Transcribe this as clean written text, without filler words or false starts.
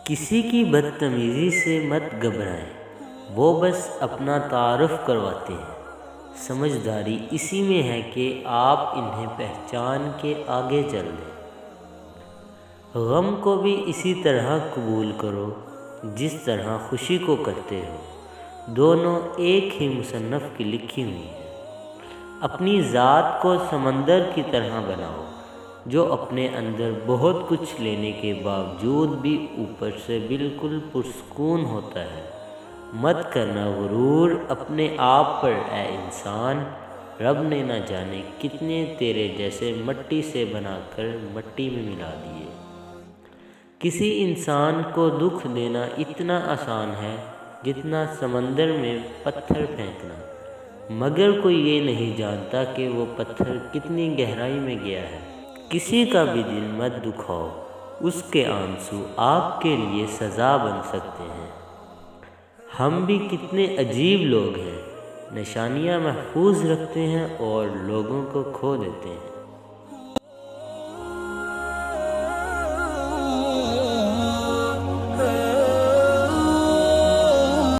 کسی کی بدتمیزی سے مت گھبرائیں، وہ بس اپنا تعارف کرواتے ہیں۔ سمجھداری اسی میں ہے کہ آپ انہیں پہچان کے آگے چل دیں۔ غم کو بھی اسی طرح قبول کرو جس طرح خوشی کو کرتے ہو، دونوں ایک ہی مصنف کی لکھی ہوئی ہیں۔ اپنی ذات کو سمندر کی طرح بناؤ جو اپنے اندر بہت کچھ لینے کے باوجود بھی اوپر سے بالکل پرسکون ہوتا ہے۔ مت کرنا غرور اپنے آپ پر اے انسان، رب نے نہ جانے کتنے تیرے جیسے مٹی سے بنا کر مٹی میں ملا دیے۔ کسی انسان کو دکھ دینا اتنا آسان ہے جتنا سمندر میں پتھر پھینکنا، مگر کوئی یہ نہیں جانتا کہ وہ پتھر کتنی گہرائی میں گیا ہے۔ کسی کا بھی دل مت دکھاؤ، اس کے آنسو آپ کے لیے سزا بن سکتے ہیں۔ ہم بھی کتنے عجیب لوگ ہیں، نشانیاں محفوظ رکھتے ہیں اور لوگوں کو کھو دیتے ہیں۔